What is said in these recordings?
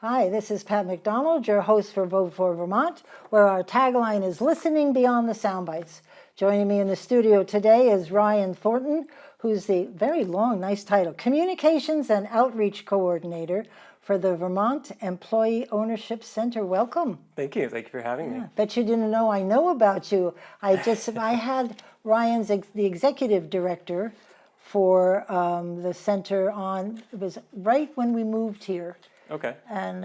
Hi, this is Pat McDonald, your host for Vote for Vermont, where our tagline is Listening Beyond the Soundbites. Joining me in the studio today is Ryan Thornton, who's the very long, nice title, Communications and Outreach Coordinator for the Vermont Employee Ownership Center. Welcome. Thank you. Thank you for having me. Bet you didn't know I know about you. I had Ryan's the executive director for the center it was right when we moved here. Okay. And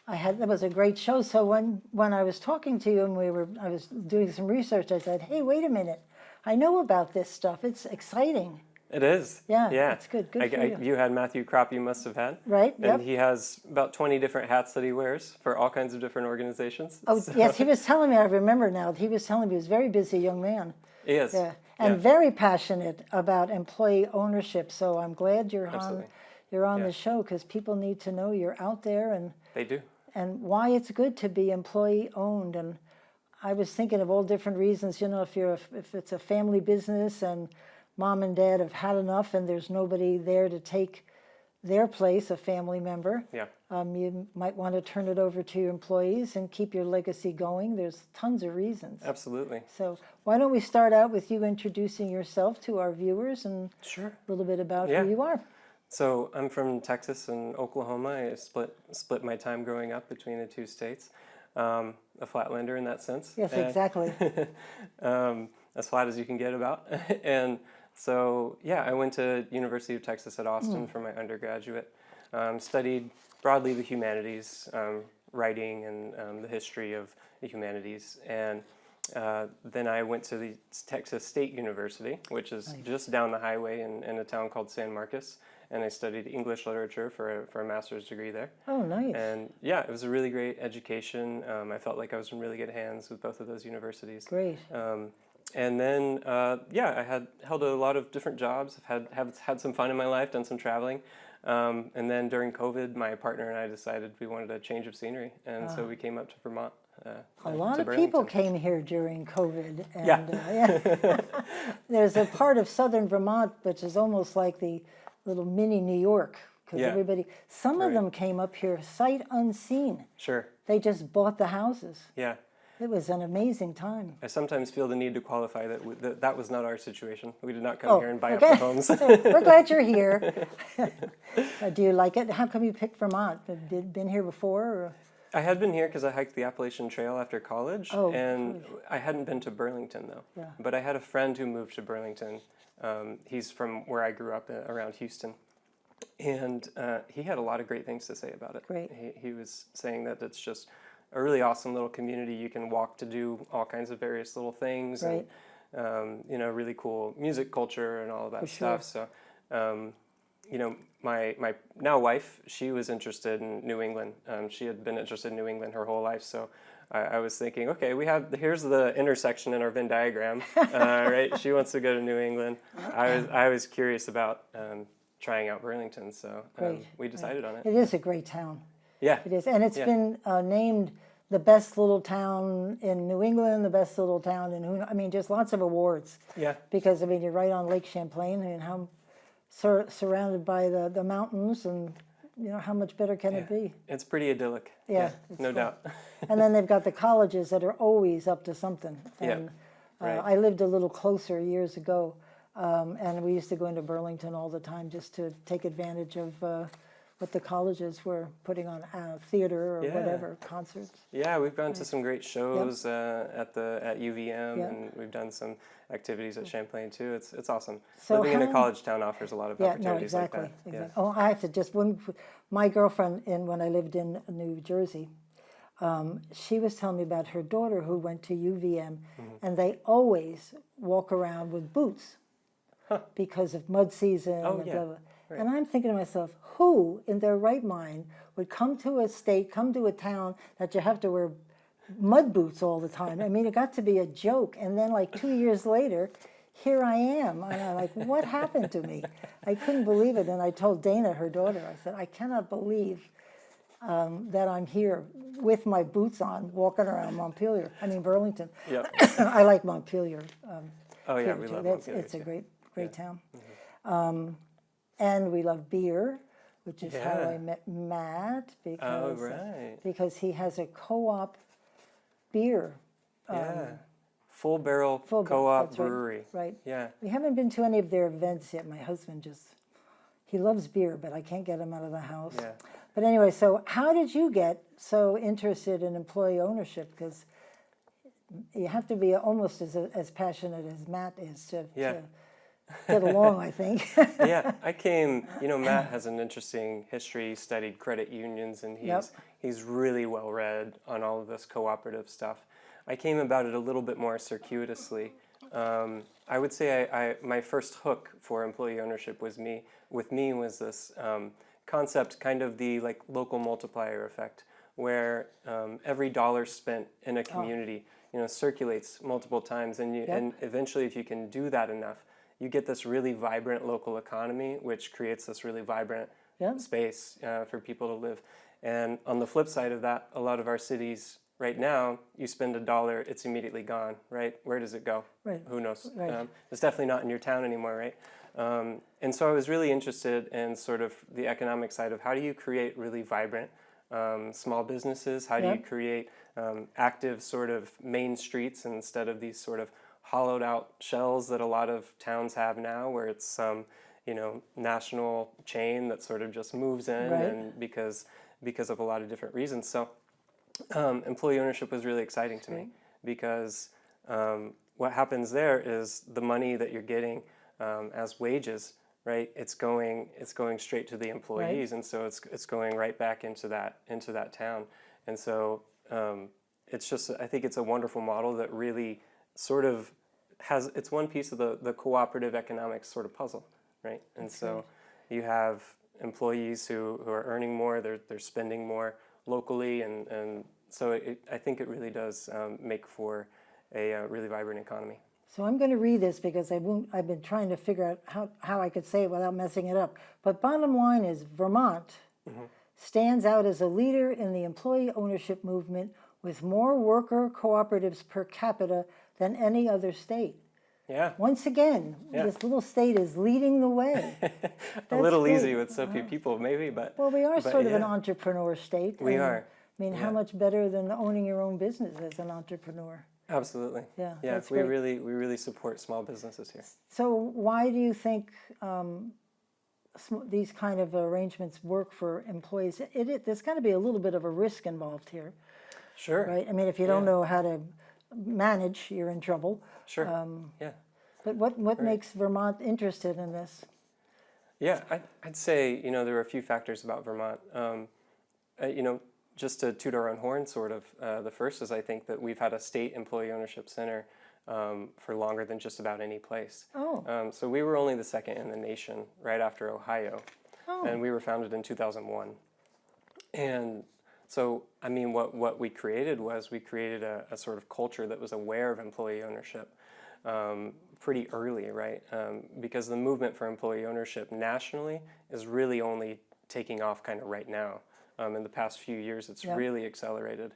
that was a great show. So when I was talking to you and I was doing some research, I said, hey, wait a minute. I know about this stuff. It's exciting. It is. Yeah. It's good. Good for you. You had Matthew Kropp, you must have had. Right. And he has about 20 different hats that he wears for all kinds of different organizations. Oh, so. Yes. He was telling me, I remember now, he was telling me he was a very busy young man. He is. Yeah. And very passionate about employee ownership. So I'm glad you're on the show, because people need to know you're out there and they do, and why it's good to be employee owned. And I was thinking of all different reasons. You know, if it's a family business and mom and dad have had enough and there's nobody there to take their place, a family member, you might want to turn it over to your employees and keep your legacy going. There's tons of reasons. Absolutely. So why don't we start out with you introducing yourself to our viewers and a little bit about who you are. So I'm from Texas and Oklahoma. I split my time growing up between the two states. A flatlander in that sense. Yes, exactly. As flat as you can get about. And so, I went to University of Texas at Austin for my undergraduate. Studied broadly the humanities, writing and the history of the humanities. And then I went to the Texas State University, which is just down the highway in a town called San Marcos. And I studied English literature for a master's degree there. Oh, nice. And it was a really great education. I felt like I was in really good hands with both of those universities. Great. And then, I had held a lot of different jobs. I've had some fun in my life, done some traveling. And then during COVID, my partner and I decided we wanted a change of scenery. And so we came up to Vermont. A lot of people came here during COVID. And, there's a part of southern Vermont which is almost like the little mini New York, because some of them came up here sight unseen. Sure. They just bought the houses. Yeah. It was an amazing time. I sometimes feel the need to qualify that was not our situation. We did not come here and buy up the homes. We're glad you're here. Do you like it? How come you picked Vermont? Been here before? Or? I had been here because I hiked the Appalachian Trail after college, and I hadn't been to Burlington, though. Yeah. But I had a friend who moved to Burlington. He's from where I grew up around Houston, and he had a lot of great things to say about it. Great. He was saying that it's just a really awesome little community. You can walk to do all kinds of various little things, right. And really cool music culture and all of that stuff. So, my now wife, she was interested in New England. She had been interested in New England her whole life. So I was thinking, okay, here's the intersection in our Venn diagram, right? She wants to go to New England. I was curious about trying out Burlington, so we decided on it. It is a great town. Yeah, it is, and it's been named the best little town in New England, the best little town in just lots of awards. Yeah, because you're right on Lake Champlain, and how surrounded by the mountains, and how much better can it be? It's pretty idyllic. Yeah, no doubt. And then they've got the colleges that are always up to something. And I lived a little closer years ago, and we used to go into Burlington all the time just to take advantage of what the colleges were putting on, theater or whatever, concerts. Yeah, we've gone to some great shows at UVM, and we've done some activities at Champlain too. It's awesome. So living in a college town offers a lot of opportunities like that. Exactly. Oh, I have to my girlfriend, when I lived in New Jersey, she was telling me about her daughter who went to UVM, and they always walk around with boots because of mud season. Oh, and yeah. blah, blah. Right. And I'm thinking to myself, who in their right mind would come to a town that you have to wear mud boots all the time? It got to be a joke. And then 2 years later, here I am. And I'm like, what happened to me? I couldn't believe it. And I told Dana, her daughter, I said, I cannot believe that I'm here with my boots on, walking around Burlington. Yep. I like Montpelier. We love Montpelier. It's a great town. And we love beer. which is how I met Matt, Oh, right. because he has a co-op beer. Full Barrel Full Barrel, Co-op that's right, Brewery. right. Yeah. We haven't been to any of their events yet. My husband he loves beer, but I can't get him out of the house. Yeah. But anyway, so how did you get so interested in employee ownership? Because you have to be almost as passionate as Matt is to get along, I think. Yeah, I came, Matt has an interesting history. He studied credit unions, and he's really well read on all of this cooperative stuff. I came about it a little bit more circuitously. I would say my first hook for employee ownership was this concept, kind of the like local multiplier effect, where every dollar spent in a community, circulates multiple times, and eventually, if you can do that enough, you get this really vibrant local economy, which creates this really vibrant space for people to live. And on the flip side of that, a lot of our cities right now, you spend $1, it's immediately gone, right? Where does it go? Right. Who knows? Right. It's definitely not in your town anymore, right? And so I was really interested in sort of the economic side of how do you create really vibrant small businesses? How do you create active sort of main streets instead of these sort of hollowed out shells that a lot of towns have now, where it's some national chain that sort of just moves in, and because of a lot of different reasons. So employee ownership was really exciting to me, because what happens there is the money that you're getting as wages, right? It's going straight to the employees, and so it's going right back into that town. And so I think it's a wonderful model that really sort of it's one piece of the cooperative economics sort of puzzle, right? And That's so you have employees who are earning more, they're spending more locally, and so I think it really does make for a really vibrant economy. So I'm going to read this because I've been trying to figure out how I could say it without messing it up. But bottom line is Vermont stands out as a leader in the employee ownership movement with more worker cooperatives per capita than any other state. Yeah. Once again, this little state is leading the way. A little great. easy with so few people, maybe, but... Well, we are sort of an entrepreneur state. We are. I mean, how much better than owning your own business as an entrepreneur? Absolutely. Yeah, Yeah, that's we great. really support small businesses here. So why do you think these kind of arrangements work for employees? There's got to be a little bit of a risk involved here. Sure. Right? I mean, if you don't know how to manage, you're in trouble. Sure. Yeah. But what makes Vermont interested in this? Yeah, I'd say, there are a few factors about Vermont. Just to toot our own horn, sort of, the first is I think that we've had a state employee ownership center for longer than just about any place. Oh. So we were only the second in the nation, right after Ohio. Oh. And we were founded in 2001. And so, I mean, what we created was a sort of culture that was aware of employee ownership pretty early, right? Because the movement for employee ownership nationally is really only taking off kind of right now. In the past few years, it's really accelerated.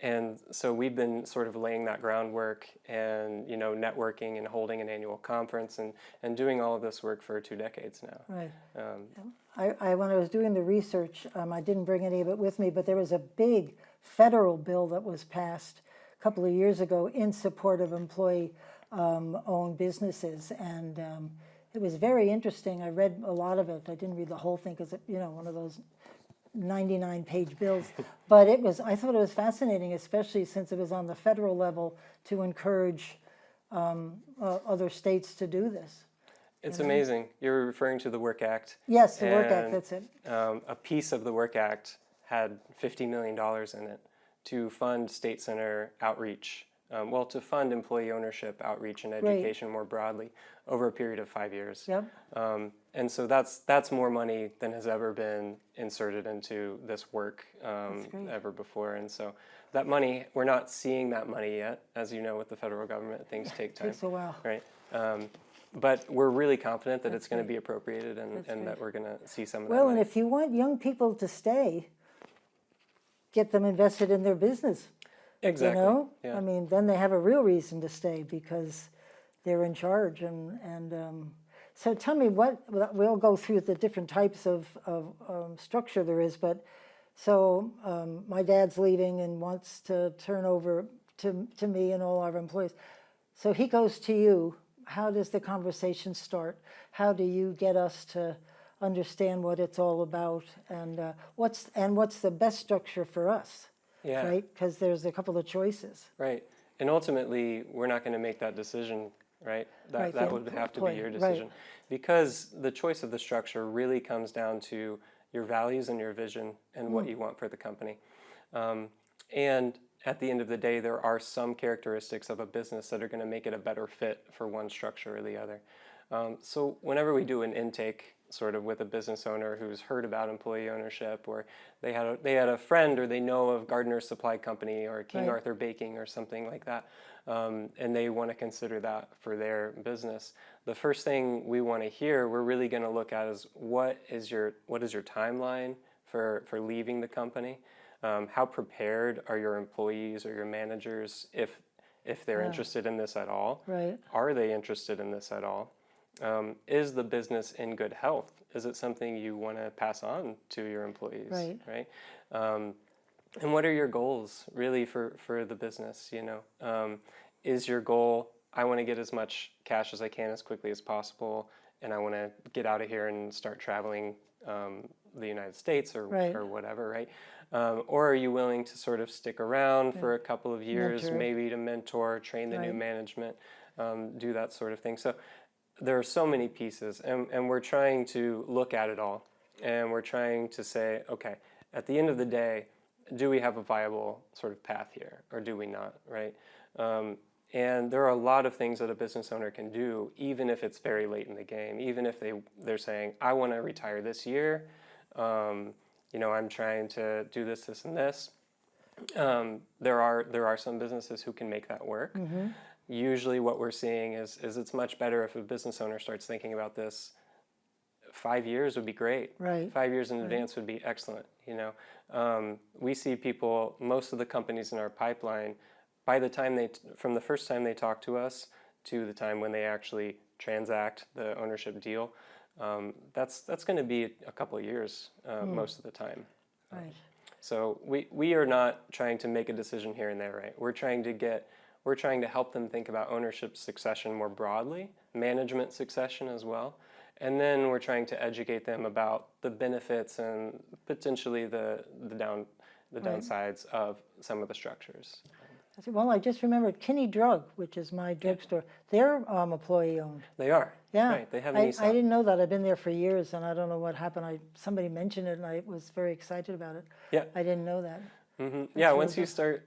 And so we've been sort of laying that groundwork and, networking and holding an annual conference and doing all of this work for 2 decades now. Right. When I was doing the research, I didn't bring any of it with me, but there was a big federal bill that was passed a couple of years ago in support of employee-owned businesses, and it was very interesting. I read a lot of it. I didn't read the whole thing because, one of those 99-page bills, but I thought it was fascinating, especially since it was on the federal level, to encourage other states to do this. It's amazing. You're referring to the Work Act. Yes, the Work Act, that's it. A piece of the Work Act had $50 million in it to fund state center outreach, to fund employee ownership, outreach, and education more broadly over a period of 5 years. Yep. And so that's more money than has ever been inserted into this work ever before. And so that money, we're not seeing that money yet. As you know, with the federal government, things take time. It takes a while. Right. But we're really confident that it's going to be appropriated and that we're going to see some of that Well, money. and if you want young people to stay, get them invested in their business. Exactly. I mean, then they have a real reason to stay because they're in charge. And So tell me we'll go through the different types of structure there is, but so my dad's leaving and wants to turn over to me and all our employees. So he goes to you. How does the conversation start? How do you get us to understand what it's all about, and what's the best structure for us? Yeah. Right? Because there's a couple of choices. Right. And ultimately, we're not going to make that decision, right? Right, That the would have to be your employee, decision. right. Because the choice of the structure really comes down to your values and your vision and what you want for the company. And at the end of the day, there are some characteristics of a business that are going to make it a better fit for one structure or the other. So whenever we do an intake sort of with a business owner who's heard about employee ownership, or they had a friend, or they know of Gardner's Supply Company or King Right. Arthur Baking or something like that, and they want to consider that for their business, the first thing we want to hear, we're really going to look at is what is your timeline for leaving the company? How prepared are your employees or your managers if they're interested in this at all? Right. Are they interested in this at all? Is the business in good health? Is it something you want to pass on to your employees? Right. And what are your goals really for the business? Is your goal, I want to get as much cash as I can as quickly as possible, and I want to get out of here and start traveling the United States or whatever, right? Or are you willing to sort of stick around for a couple of years, maybe to mentor, train the new management, do that sort of thing? So there are so many pieces, and we're trying to look at it all, and we're trying to say, okay, at the end of the day, do we have a viable sort of path here, or do we not, right? And there are a lot of things that a business owner can do, even if it's very late in the game, even if they're saying, I want to retire this year, I'm trying to do this, and this. There are some businesses who can make that work. Mm-hmm. Usually what we're seeing is it's much better if a business owner starts thinking about this. 5 years would be great. Right. 5 years in advance would be excellent. We see people, most of the companies in our pipeline, by the time from the first time they talk to us to the time when they actually transact the ownership deal, that's going to be a couple of years most of the time. Right. So we are not trying to make a decision here and there, right? We're trying to help them think about ownership succession more broadly, management succession as well, and then we're trying to educate them about the benefits and potentially the downsides of some of the structures. Well, I just remembered Kinney Drug, which is my drugstore. They're employee owned. They are. Yeah. Right. They have an ESOP. I didn't know that. I've been there for years, and I don't know what happened. Somebody mentioned it, and I was very excited about it. Yeah. I didn't know that. Mm-hmm. Yeah. Once you start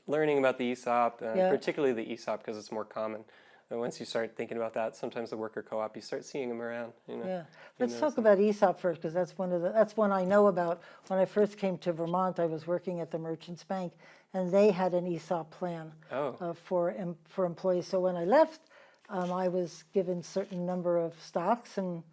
learning about the ESOP, particularly the ESOP because it's more common. And once you start thinking about that, sometimes the worker co-op, you start seeing them around. Yeah. Let's talk about ESOP first, because that's one I know about. When I first came to Vermont, I was working at the Merchants Bank, and they had an ESOP plan for employees. So when I left, I was given certain number of stocks and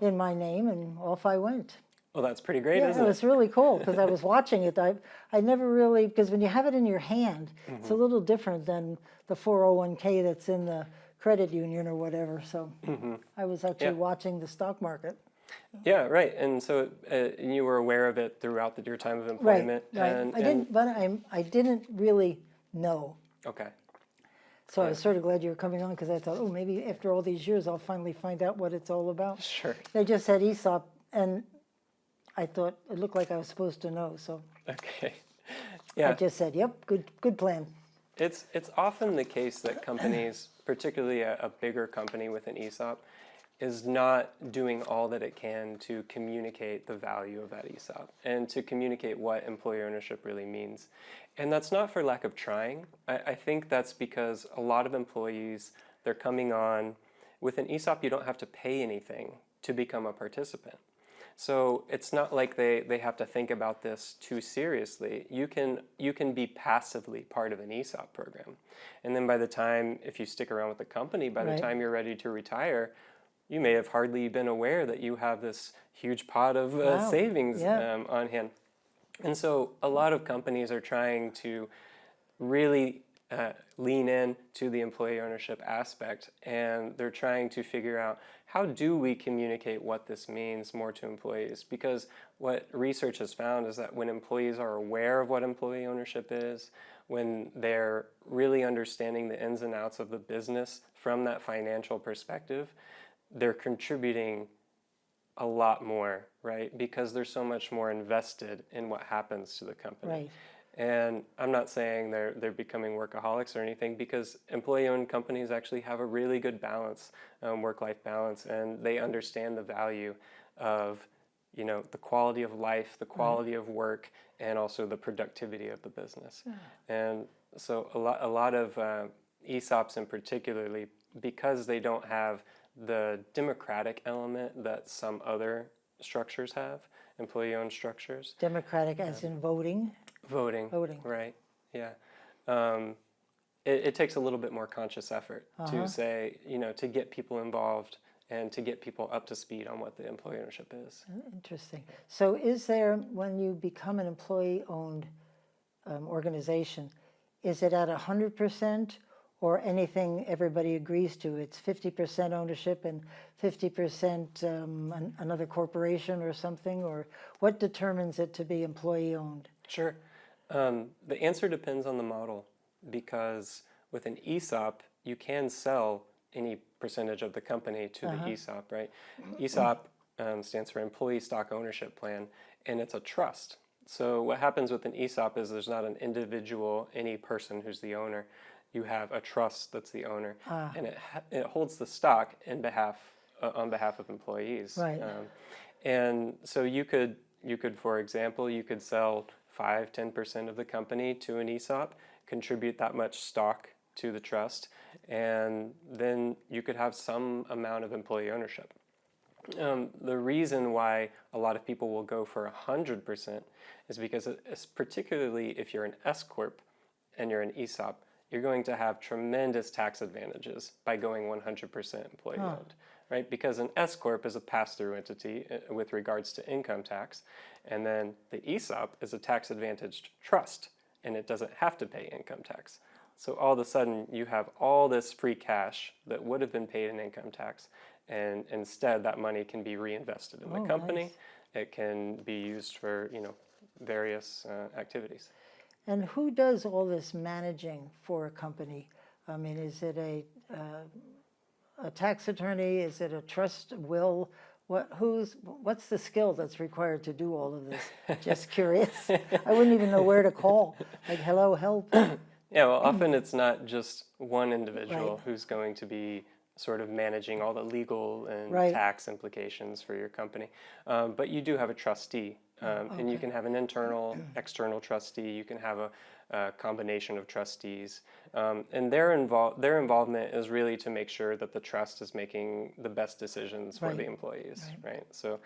in my name, and off I went. Well, that's pretty great, isn't it? It was really cool because I was watching it. I never really, because when you have it in your hand, it's a little different than the 401k that's in the credit union or whatever. So I was actually watching the stock market. Yeah, right. And so you were aware of it throughout your time of employment. Right. I didn't really know. Okay. So I was sort of glad you were coming on, because I thought, maybe after all these years, I'll finally find out what it's all about. Sure. They just said ESOP, and I thought it looked like I was supposed to know. So okay. Yeah. I just said, yep, good plan. It's often the case that companies, particularly a bigger company with an ESOP, is not doing all that it can to communicate the value of that ESOP and to communicate what employee ownership really means. And that's not for lack of trying. I think that's because a lot of employees, they're coming on with an ESOP, you don't have to pay anything to become a participant. So it's not like they have to think about this too seriously. You can be passively part of an ESOP program. And then by the time, if you stick around with the company, by the time you're ready to retire, you may have hardly been aware that you have this huge pot of savings on hand. And so a lot of companies are trying to really lean in to the employee ownership aspect, and they're trying to figure out how do we communicate what this means more to employees, because what research has found is that when employees are aware of what employee ownership is, when they're really understanding the ins and outs of the business from that financial perspective, they're contributing a lot more, right? Because they're so much more invested in what happens to the company. Right. And I'm not saying they're becoming workaholics or anything, because employee-owned companies actually have a really good balance, work-life balance, and they understand the value of, the quality of life, the quality of work, and also the productivity of the business. Yeah. And so a lot of ESOPs in particularly, because they don't have the democratic element that some other structures have, employee-owned structures. Democratic as in voting? Voting, right, yeah. It takes a little bit more conscious effort to say, to get people involved and to get people up to speed on what the employee ownership is. Interesting. So is there, when you become an employee-owned organization, is it at 100% or anything everybody agrees to? It's 50% ownership and 50% another corporation or something? Or what determines it to be employee-owned? Sure. The answer depends on the model, because with an ESOP, you can sell any percentage of the company to the ESOP, right? ESOP stands for Employee Stock Ownership Plan, and it's a trust. So what happens with an ESOP is there's not an individual, any person who's the owner. You have a trust that's the owner, and it holds the stock on behalf of employees. Right. And so you could, for example, you could sell 5-10% of the company to an ESOP, contribute that much stock to the trust, and then you could have some amount of employee ownership. The reason why a lot of people will go for 100% is because, it's particularly if you're an S Corp and you're an ESOP, you're going to have tremendous tax advantages by going 100% employee owned, right? Because an S Corp is a pass-through entity with regards to income tax, and then the ESOP is a tax-advantaged trust, and it doesn't have to pay income tax. So all of a sudden, you have all this free cash that would have been paid in income tax, and instead that money can be reinvested in the company. Nice. It can be used for various activities. And who does all this managing for a company? I mean, is it a tax attorney? Is it a trust will? What's the skill that's required to do all of this? Just curious. I wouldn't even know where to call. Like, hello, help. Yeah, well, often it's not just one individual Right. who's going to be sort of managing all the legal and Right. tax implications for your company. But you do have a trustee, and you can have an internal, external trustee. You can have a combination of trustees, and their involvement is really to make sure that the trust is making the best decisions for Right. the employees, right? So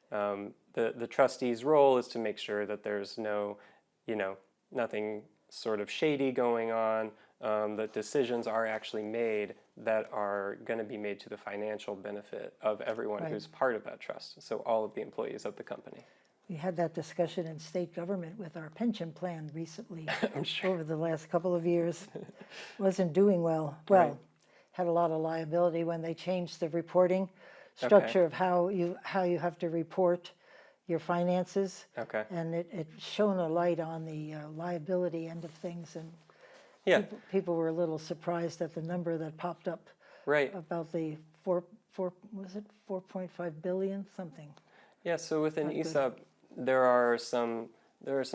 the trustee's role is to make sure that there's nothing sort of shady going on, that decisions are actually made that are going to be made to the financial benefit of everyone Right. who's part of that trust, so all of the employees of the company. We had that discussion in state government with our pension plan recently. I'm sure. Over the last couple of years. Wasn't doing well. Well, Right. had a lot of liability when they changed the reporting structure of how you have to report your finances. Okay. And it shone a light on the liability end of things, and Yeah. people were a little surprised at the number that popped up Right. about the 4.5 billion something. Yeah. So with an Not good. ESOP, there are some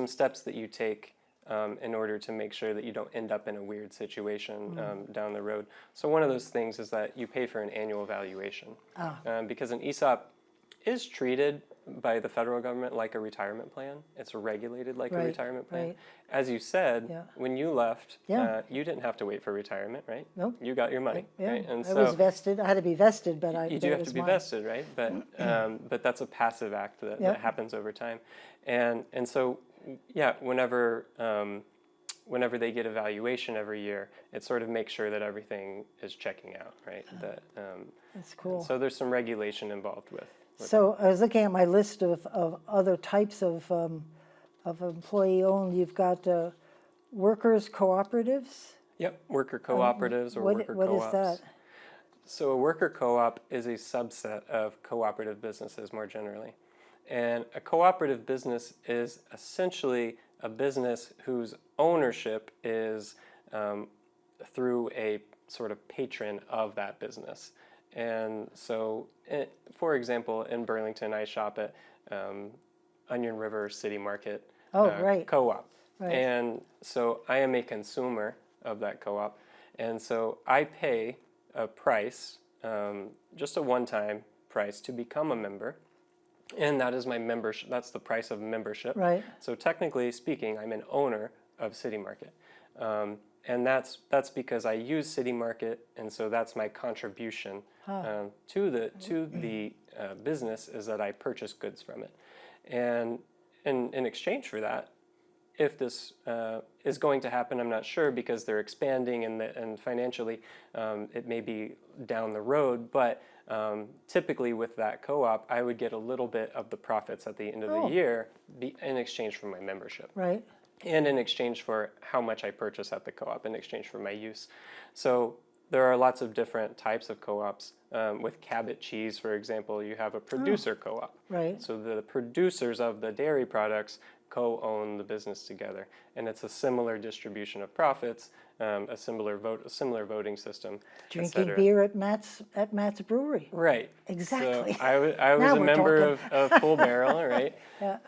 steps that you take in order to make sure that you don't end up in a weird situation down the road. So one of those things is that you pay for an annual valuation, because an ESOP is treated by the federal government like a retirement plan. It's regulated like a Right, retirement plan. right. As you said, Yeah. when you left, Yeah. you didn't have to wait for retirement, right? Nope. You got your money, Yeah, right? And I was vested. I had to be vested, but you but do it have was to be mine. vested, right? But that's a passive act that Yep. happens over time, and so yeah, whenever they get a valuation every year, it sort of makes sure that everything is checking out, right? That's cool. So there's some regulation involved with So I was looking at my list of other types of employee-owned. You've got workers' cooperatives. Yep, worker cooperatives or worker what co-ops. is that? So a worker co-op is a subset of cooperative businesses more generally. And a cooperative business is essentially a business whose ownership is through a sort of patron of that business. And so, for example, in Burlington, I shop at Onion River City Market Right. Co-op. Right. And so I am a consumer of that co-op. And so I pay a price, just a one-time price to become a member. And that is my membership. That's the price of membership. Right. So technically speaking, I'm an owner of City Market. And that's because I use City Market, and so that's my contribution to the business, is that I purchase goods from it. And in exchange for that, if this is going to happen, I'm not sure, because they're expanding and financially it may be down the road, but typically with that co-op, I would get a little bit of the profits at the end of the year in exchange for my membership. Right. And in exchange for how much I purchase at the co-op, in exchange for my use. So there are lots of different types of co-ops. With Cabot cheese, for example, you have a producer co-op. Right. So the producers of the dairy products co-own the business together, and it's a similar distribution of profits, a similar voting system. Drinking beer at Matt's Brewery. Right. Exactly. So I was Now a we're member talking. of Full Barrel, right? Yeah.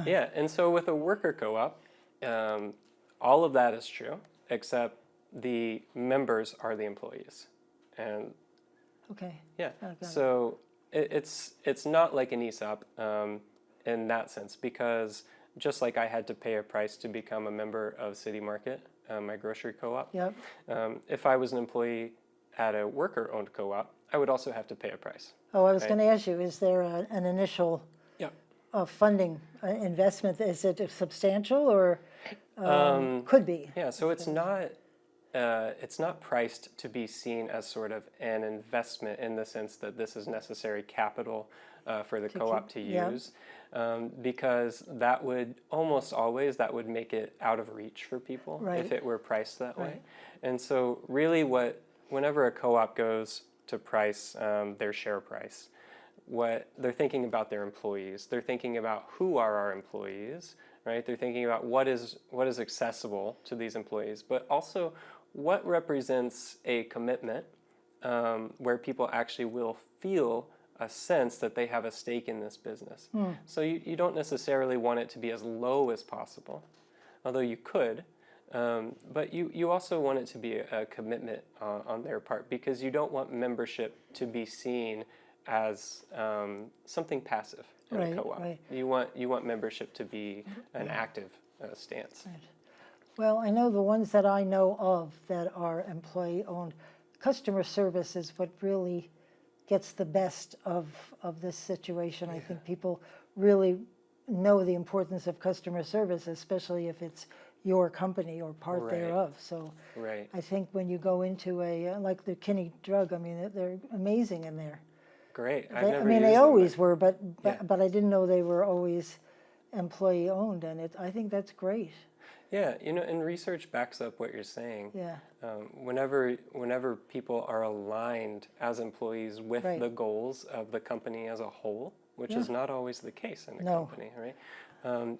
Yeah, and so with a worker co-op, all of that is true, except the members are the employees, and Okay. yeah, I got it. so it's not like an ESOP in that sense, because just like I had to pay a price to become a member of City Market, my grocery co-op, Yep. if I was an employee at a worker-owned co-op, I would also have to pay a price. Oh, I was Right. going to ask you, is there an initial Yeah. funding investment? Is it substantial, or could be? Yeah, so it's not priced to be seen as sort of an investment in the sense that this is necessary capital for the co-op to yeah. use, because that would almost always that would make it out of reach for people Right. if it were priced that way. Right. And so really whenever a co-op goes to price their share price, what they're thinking about their employees, they're thinking about who are our employees, right? They're thinking about what is accessible to these employees, but also what represents a commitment where people actually will feel a sense that they have a stake in this business. So you don't necessarily want it to be as low as possible, although you could, but you also want it to be a commitment on their part, because you don't want membership to be seen as something passive in Right, a co-op. right. You want membership to be an active stance. Right. Well, I know the ones that I know of that are employee-owned, customer service is what really gets the best of this situation. I think people really know the importance of customer service, especially if it's your company or part Right. thereof. So Right. I think when you go into like the Kinney Drug, I mean, they're amazing in there. Great. I've They, I never mean, used they them, always were, but Yeah. I didn't know they were always employee-owned, and I think that's great. Yeah, and research backs up what you're saying. Yeah. Whenever people are aligned as employees with Right. the goals of the company as a whole, which is not always the case in a No. company, right?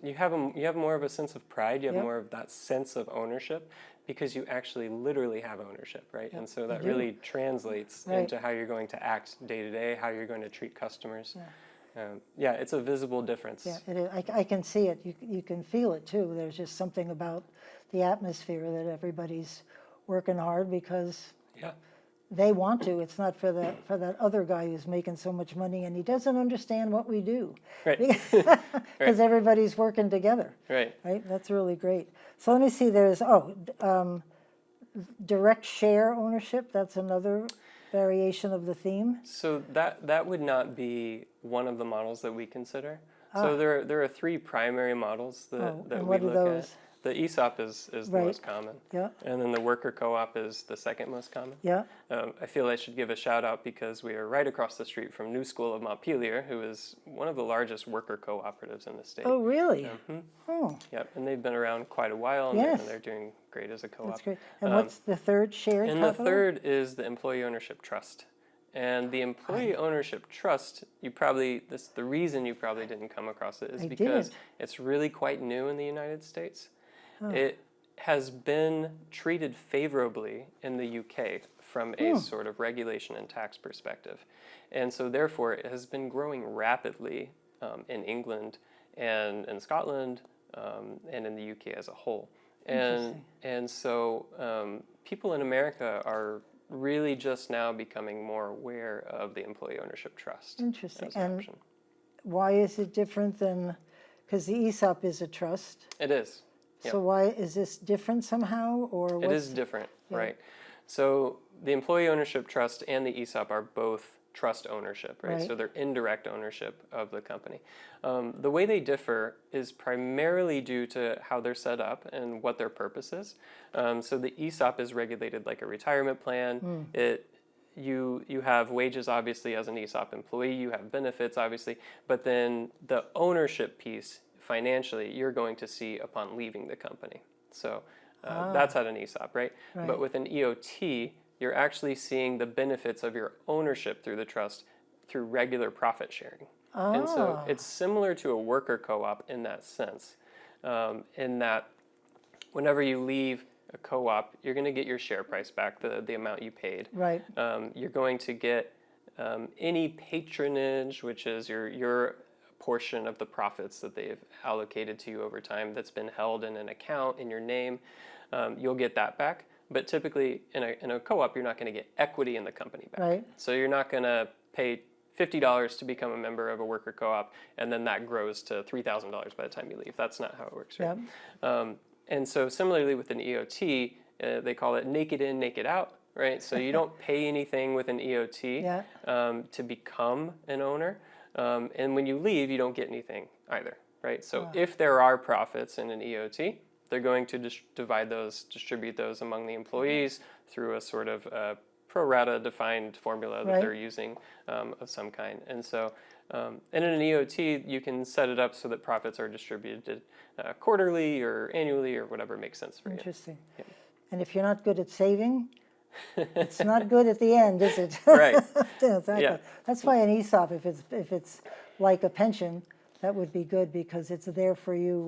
You have more of a sense of pride. You have Yep. more of that sense of ownership, because you actually literally have ownership, right? And so that do. really translates Right. into how you're going to act day to day, how you're going to treat customers. Yeah, it's a visible difference. Yeah, it is. I can see it. You can feel it too. There's just something about the atmosphere that everybody's working hard because Yeah. they want to. It's not for that other guy who's making so much money and he doesn't understand what we do. Right. Because everybody's working together. Right. Right? That's really great. So let me see. There's direct share ownership. That's another variation of the theme. So that would not be one of the models that we consider. So there are three primary models that and we what are look those? at. The ESOP is the Right. most common. Yeah. And then the worker co-op is the second most common. Yeah. I feel I should give a shout out because we are right across the street from New School of Montpelier, who is one of the largest worker cooperatives in the state. Oh, really? Mhm. Oh, Yep, and they've been around quite a while, and, Yes. they're doing great as a co-op. that's great. And what's the third shared And capital? the third is the employee ownership trust. And the employee ownership trust, the reason you probably didn't come across it is I because didn't. it's really quite new in the United States. Oh. It has been treated favorably in the UK from a sort of regulation and tax perspective. And so therefore it has been growing rapidly in England and in Scotland and in the UK as a whole. And so people in America are really just now becoming more aware of the employee ownership trust. Interesting. As an And option. why is it different than, because the ESOP is a trust. It is. So why is this different somehow, or It is different, right? So the employee ownership trust and the ESOP are both trust ownership, right? So they're indirect ownership of the company. The way they differ is primarily due to how they're set up and what their purpose is. So the ESOP is regulated like a retirement plan. You have wages, obviously, as an ESOP employee. You have benefits, obviously. But then the ownership piece, financially, you're going to see upon leaving the company. So that's at an ESOP, right? But with an EOT, you're actually seeing the benefits of your ownership through the trust through regular profit sharing. And so it's similar to a worker co-op in that sense, in that whenever you leave a co-op, you're going to get your share price back, the amount you paid. Right. You're going to get any patronage, which is your portion of the profits that they've allocated to you over time that's been held in an account in your name. You'll get that back. But typically in a co-op, you're not going to get equity in the company back. Right. So you're not going to pay $50 to become a member of a worker co-op, and then that grows to $3,000 by the time you leave. That's not how it works, right? And so similarly with an EOT, they call it naked in, naked out, right? So you don't pay anything with an EOT to become an owner. And when you leave, you don't get anything either, right? So if there are profits in an EOT, they're going to distribute those among the employees through a sort of pro rata defined formula that they're using of some kind. And so, and in an EOT, you can set it up so that profits are distributed quarterly or annually or whatever makes sense for you. Interesting. And if you're not good at saving, it's not good at the end, is it? Right. Exactly. Yeah. That's why an ESOP, if it's like a pension, that would be good because it's there for you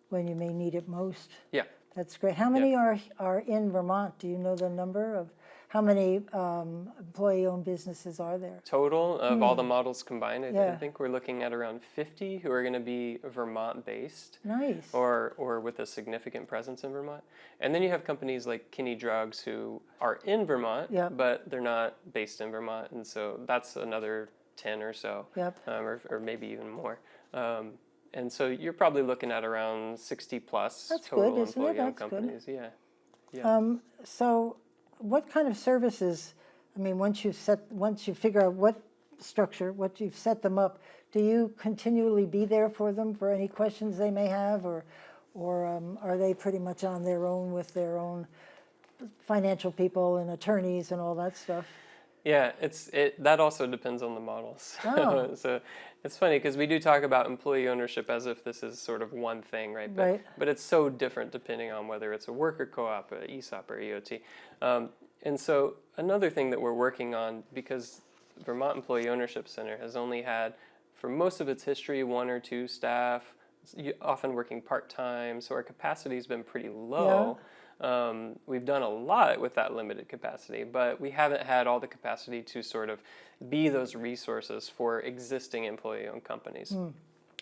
when you may need it most. Yeah. That's great. How many are in Vermont? Do you know the number of how many employee-owned businesses are there? Total of all the models combined, I Yeah. think we're looking at around 50 who are going to be Vermont-based. Nice. Or with a significant presence in Vermont. And then you have companies like Kinney Drugs who are in Vermont, but they're not based in Vermont. And so that's another 10 or so, or maybe even more. And so you're probably looking at around 60 plus That's total good, isn't it? employee-owned That's good. companies. Yeah. So what kind of services, I mean, once you figure out what you've set them up, do you continually be there for them for any questions they may have, or are they pretty much on their own with their own financial people and attorneys and all that stuff? Yeah, that also depends on the models. Oh. So it's funny because we do talk about employee ownership as if this is sort of one thing, right? But it's so different depending on whether it's a worker co-op, a ESOP, or EOT. And so another thing that we're working on, because Vermont Employee Ownership Center has only had, for most of its history, 1 or 2 staff, often working part-time, so our capacity has been pretty low. We've done a lot with that limited capacity, but we haven't had all the capacity to sort of be those resources for existing employee-owned companies.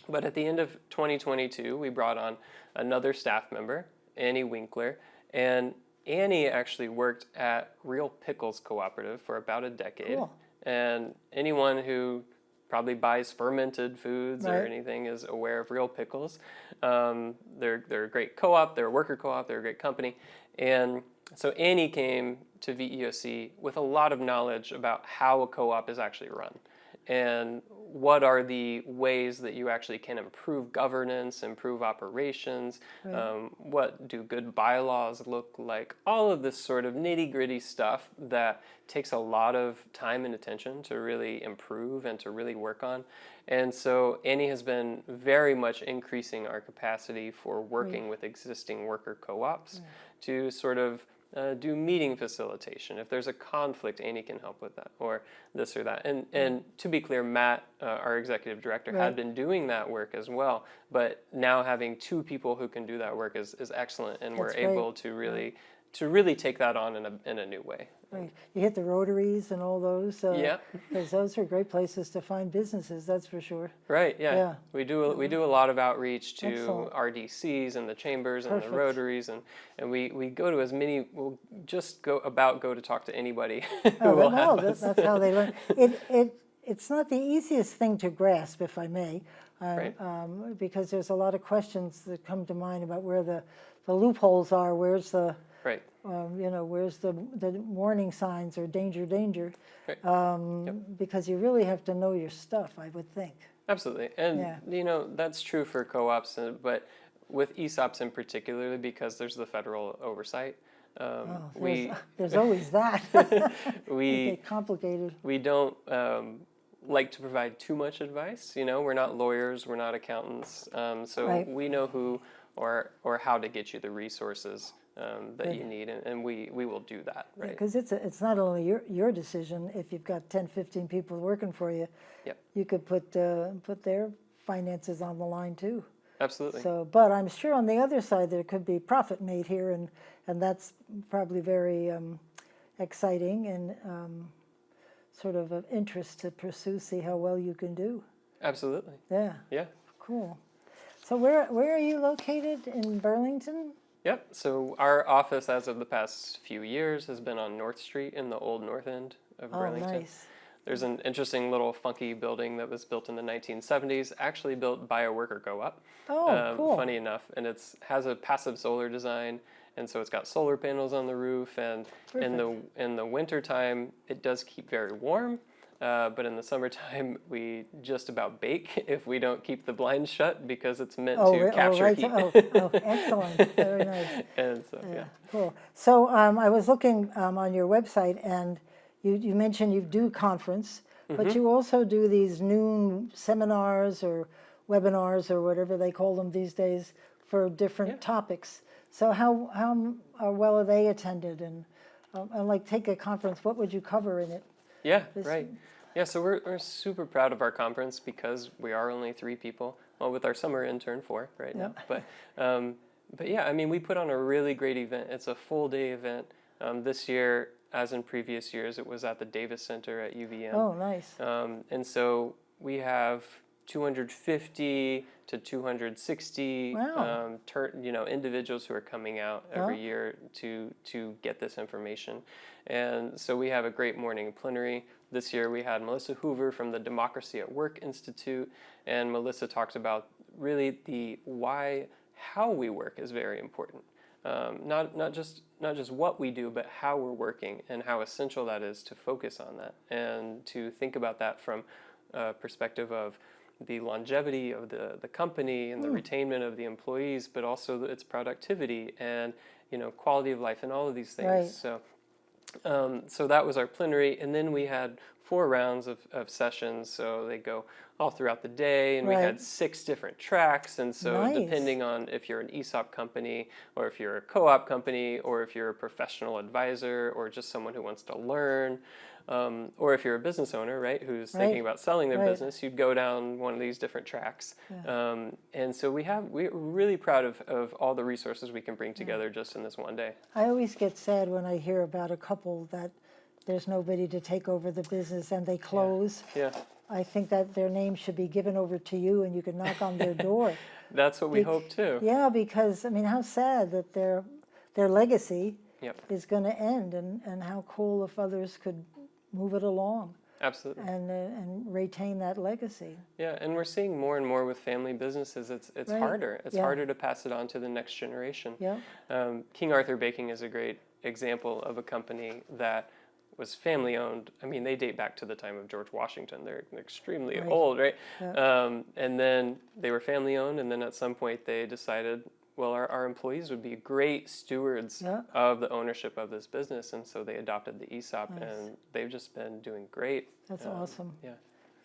But at the end of 2022, we brought on another staff member, Annie Winkler, and Annie actually worked at Real Pickles Cooperative for about a decade. Cool. And anyone who probably buys fermented foods or anything is aware of Real Pickles. They're a great co-op, they're a worker co-op, they're a great company. And so Annie came to VEOC with a lot of knowledge about how a co-op is actually run. and what are the ways that you actually can improve governance, improve operations, what do good bylaws look like, all of this sort of nitty-gritty stuff that takes a lot of time and attention to really improve and to really work on. And so Annie has been very much increasing our capacity for working with existing worker co-ops to sort of do meeting facilitation. If there's a conflict, Annie can help with that, or this or that. And to be clear, Matt, our executive director, had been doing that work as well. But now having two people who can do that work is excellent, and we're able to really take that on in a new way. Right. You hit the Rotaries and all those. Because those are great places to find businesses, that's for sure. Right, yeah. We do a lot of outreach to Excellent. RDCs and the chambers and the Rotaries, and we go to as many, we'll just go to talk to anybody who will help us. That's how they learn. It's not the easiest thing to grasp, if I may, because there's a lot of questions that come to mind about where the loopholes are, where's the... Right. Where's the warning signs or danger, Right. Because you really have to know your stuff, I would think. Absolutely. And, that's true for co-ops, but with ESOPs in particular, because there's the federal oversight. There's always that. We get complicated. We don't like to provide too much advice. We're not lawyers, we're not accountants, so we know who or how to get you the resources that you need, and we will do that, right? Because it's not only your decision. If you've got 10, 15 people working for you, you could put their finances on the line too. Absolutely. So, but I'm sure on the other side there could be profit made here, and that's probably very exciting and sort of interest to pursue, see how well you can do. Absolutely. Yeah. Yeah. Cool. So where are you located in Burlington? Yep. So our office, as of the past few years, has been on North Street in the old North End of Burlington. Nice. There's an interesting little funky building that was built in the 1970s, actually built by a worker co-op. Cool. Funny enough, and it has a passive solar design, and so it's got solar panels on the roof. And in the winter time, it does keep very warm. But in the summertime, we just about bake if we don't keep the blinds shut, because it's meant to capture heat. Excellent. Very nice. And so, Cool. So I was looking on your website, and you mentioned you do conference, but you also do these noon seminars or webinars or whatever they call them these days for different topics. So how well are they attended? And like, take a conference, what would you cover in it? Yeah, right. Yeah, so we're super proud of our conference because we are only 3 people. Well, with our summer intern 4 right now. But yeah, I mean, we put on a really great event. It's a full day event. This year, as in previous years, it was at the Davis Center at UVM. Oh, nice. And so we have 250 to 260 individuals who are coming out every year to get this information. And so we have a great morning plenary. This year we had Melissa Hoover from the Democracy at Work Institute, and Melissa talked about really how we work is very important. Not just what we do, but how we're working and how essential that is to focus on that and to think about that from a perspective of the longevity of the company and the retainment of the employees, but also its productivity and quality of life and all of these things. Right. So that was our plenary, and then we had 4 rounds of sessions, so they go all throughout the day, and we had 6 different tracks, and so depending on if you're an ESOP company, or if you're a co-op company, or if you're a professional advisor, or just someone who wants to learn, or if you're a business owner, right, who's thinking about selling their business, you'd go down one of these different tracks. And so we're really proud of all the resources we can bring together just in this one day. I always get sad when I hear about a couple that there's nobody to take over the business and they close. Yeah. I think that their name should be given over to you and you can knock on their door. That's what we hope too. Yeah, because, I mean, how sad that their legacy is going to end, and how cool if others could move it along. Absolutely. And retain that legacy. Yeah, and we're seeing more and more with family businesses. It's harder. It's harder to pass it on to the next generation. Yeah. King Arthur Baking is a great example of a company that was family owned. I mean, they date back to the time of George Washington. They're extremely Right. old, right? Yeah. And then they were family owned, and then at some point they decided, well, our employees would be great stewards Yeah. of the ownership of this business, and so they adopted the ESOP, Nice. and they've just been doing great. That's awesome. Yeah.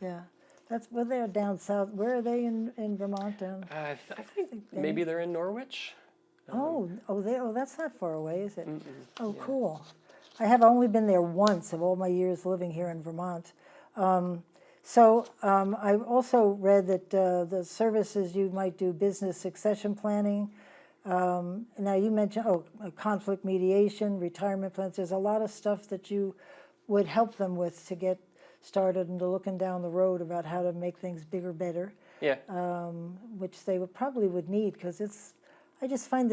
Yeah. That's well, they're down south. Where are they in Vermont? I think they- maybe they're in Norwich. That's not far away, is it? Oh, yeah. cool. I have only been there once of all my years living here in Vermont. I've also read that the services you might do business succession planning. Now you mentioned conflict mediation, retirement plans. There's a lot of stuff that you would help them with to get started and to looking down the road about how to make things bigger, better. Yeah. Which they probably would need because I just find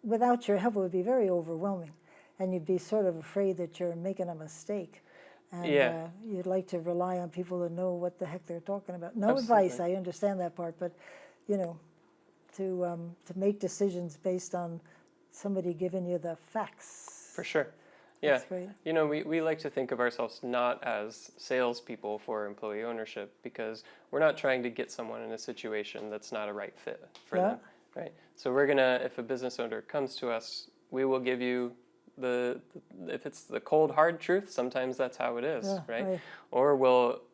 without your help it would be very overwhelming, and you'd be sort of afraid that you're making a mistake. And Yeah. You'd like to rely on people to know what the heck they're talking about. No Absolutely. advice, I understand that part, but to make decisions based on somebody giving you the facts. For sure. Yeah. That's great. We like to think of ourselves not as salespeople for employee ownership, because we're not trying to get someone in a situation that's not a right fit for them, right? So if a business owner comes to us, we will give you if it's the cold hard truth. Sometimes that's how it is, right? Or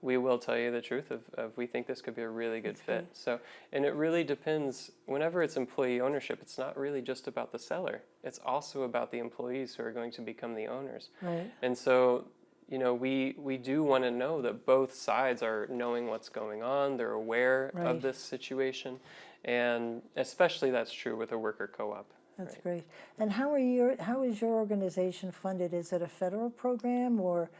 we will tell you the truth of we think this could be a really good fit. Great. So, and it really depends. Whenever it's employee ownership, it's not really just about the seller. It's also about the employees who are going to become the owners. Right. And so, we do want to know that both sides are knowing what's going on. They're aware of this situation, and especially that's true with a worker co-op. That's great. And how is your organization funded? Is it a federal program or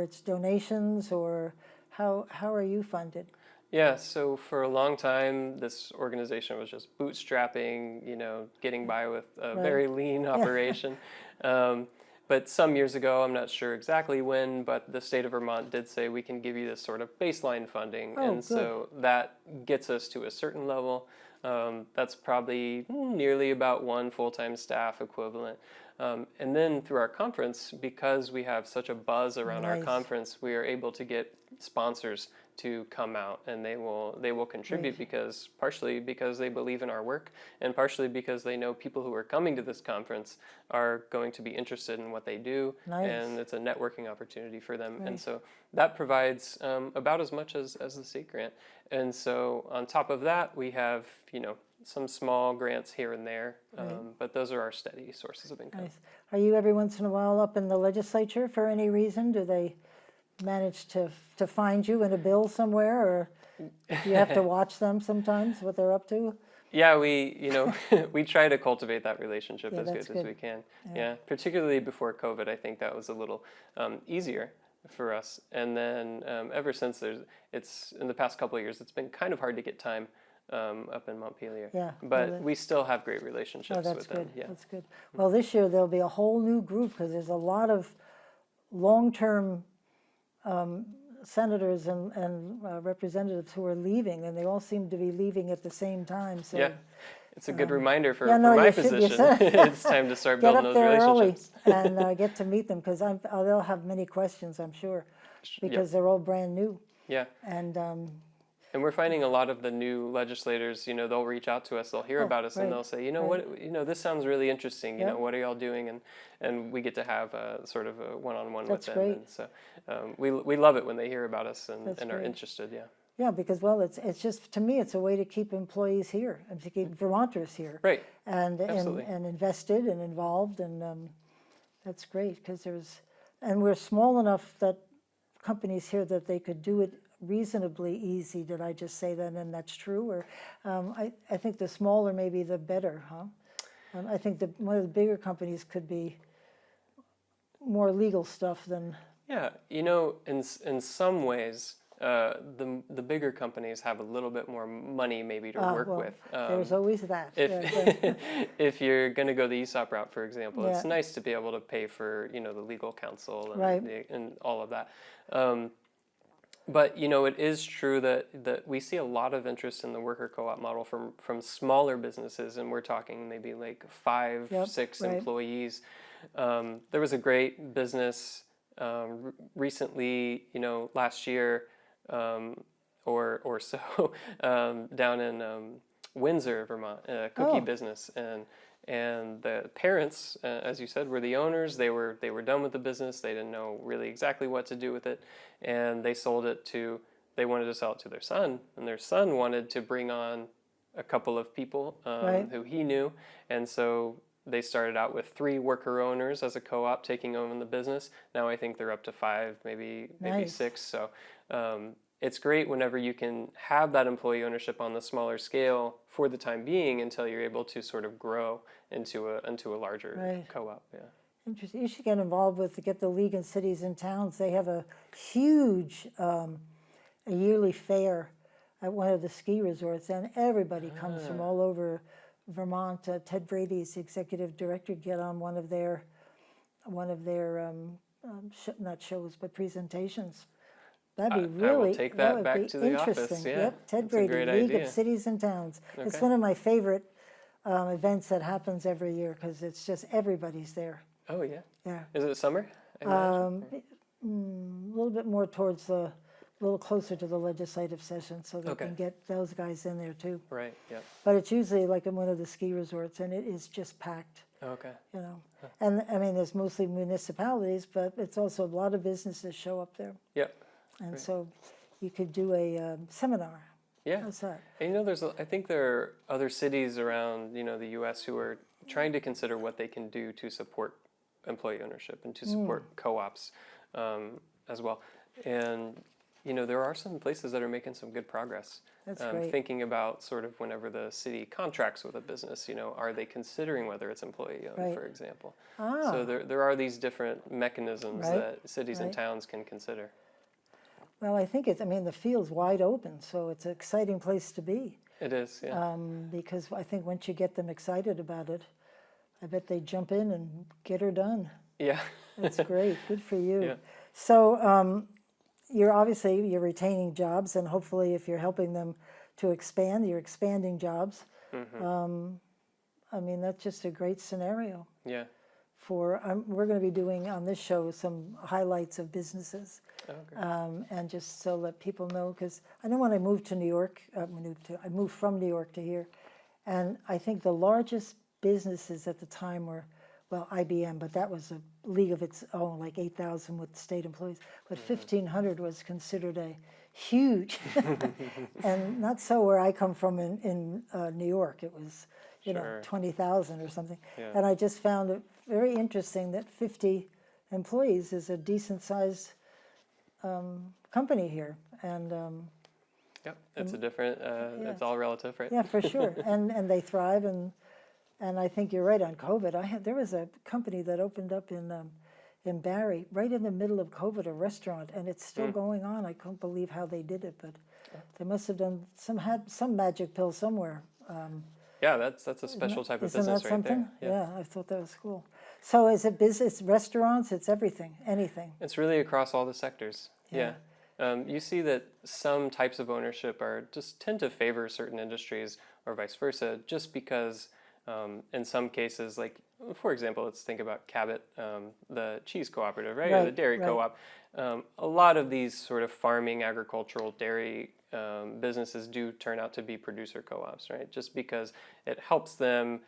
it's donations, or how are you funded? Yeah, so for a long time, this organization was just bootstrapping, getting by with a very lean operation. But some years ago, I'm not sure exactly when, but the state of Vermont did say we can give you this sort of baseline funding. So that gets us to a certain level. That's probably nearly about one full-time staff equivalent. And then through our conference, because we have such a buzz around our conference, we are able to get sponsors to come out, and they will contribute partially because they believe in our work, and partially because they know people who are coming to this conference are going to be interested in what they do, and it's a networking opportunity for them. And so that provides about as much as the state grant. And so on top of that, we have some small grants here and there, but those are our steady sources of income. Nice. Are you every once in a while up in the legislature for any reason? Do they manage to find you in a bill somewhere, or do you have to watch them sometimes, what they're up to? Yeah, we try to cultivate that relationship as good as we can. Yeah, particularly before COVID, I think that was a little easier for us. And then ever since, it's in the past couple of years, it's been kind of hard to get time up in Montpelier. Yeah, but we still have great relationships with them. Yeah, that's good. Well, this year there'll be a whole new group because there's a lot of long-term senators and representatives who are leaving, and they all seem to be leaving at the same time. So yeah, it's a good reminder for my position. It's time to start building those relationships. Get up there early and get to meet them, because they'll have many questions, I'm sure, because they're all brand new. Yeah. And we're finding a lot of the new legislators, they'll reach out to us, they'll hear about us, and they'll say, what, this sounds really interesting. What are y'all doing? And we get to have sort of a one-on-one with them. Great. And so we love it when they hear about us and are interested. Yeah. Yeah, because it's just, to me, it's a way to keep employees here and to keep Vermonters here. Right. And invested and involved, and that's great because we're small enough that companies here that they could do it reasonably easy. Did I just say that? And that's true? Or I think the smaller maybe the better, huh? I think one of the bigger companies could be more legal stuff than. Yeah, in some ways, the bigger companies have a little bit more money maybe to work with. There's always that. If you're going to go the ESOP route, for example, it's nice to be able to pay for the legal counsel and all of that. But it is true that we see a lot of interest in the worker co-op model from smaller businesses, and we're talking maybe like 5, 6 employees. There was a great business recently, last year or so, down in Windsor, Vermont, a cookie business, and the parents, as you said, were the owners. They were done with the business. They didn't know really exactly what to do with it, and they sold it to. They wanted to sell it to their son, and their son wanted to bring on a couple of people who he knew, and so they started out with 3 worker owners as a co-op taking over the business. Now I think they're up to 5, maybe 6. So it's great whenever you can have that employee ownership on the smaller scale for the time being until you're able to sort of grow into a larger co-op. Yeah. Interesting. You should get involved with get the League in Cities and Towns. They have a huge a yearly fair at one of the ski resorts, and everybody comes from all over Vermont. Ted Brady's the executive director get on one of their not shows but presentations. That'd be really. I will take that back to the interesting. office. Yeah, Yep, Ted that's Brady, a great League idea. of Cities and Towns. Okay. It's one of my favorite events that happens every year because it's just everybody's there. Oh yeah. Yeah. Is it summer? I imagine? A little bit more towards a little closer to the legislative session, so they can get those guys in there too. Right. Yeah. But it's usually like in one of the ski resorts, and it is just packed. Okay. And I mean, there's mostly municipalities, but it's also a lot of businesses show up there. Yep. And so you could do a seminar. Yeah. How's that? And I think there are other cities around, the U.S. who are trying to consider what they can do to support employee ownership and to support co-ops as well. And, there are some places that are making some good progress. That's great. Thinking about sort of whenever the city contracts with a business, are they considering whether it's employee owned, for example? So there are these different mechanisms that cities and towns can consider. Well, I think the field's wide open, so it's an exciting place to be. It is, yeah. Because I think once you get them excited about it, I bet they jump in and get her done. Yeah. That's great. Good for you. Yeah. So you're retaining jobs, and hopefully if you're helping them to expand, you're expanding jobs. That's just a great scenario. Yeah. We're going to be doing on this show some highlights of businesses. Oh, great. And just so that people know, because I know when I moved to New York, I moved from New York to here, and I think the largest businesses at the time were, well, IBM, but that was a league of its own, like 8,000 with state employees, but 1,500 was considered a huge, and not so where I come from in New York. It was, 20,000 or something. Yeah. And I just found it very interesting that 50 employees is a decent-sized company here, and yep, it's a different. It's all relative, right? Yeah, for sure, and they thrive, and I think you're right on COVID. There was a company that opened up in Barrie right in the middle of COVID, a restaurant, and it's still going on. I couldn't believe how they did it, but they must have had some magic pill somewhere. Yeah, that's a special type of business right there. Yeah, I thought that was cool. So is it business, restaurants? It's everything, anything. It's really across all the sectors. Yeah. You see that some types of ownership tend to favor certain industries or vice versa, just because in some cases, like, for example, let's think about Cabot, the cheese cooperative, right? Or the dairy co-op. A lot of these sort of farming, agricultural, dairy businesses do turn out to be producer co-ops, right? Just because it helps them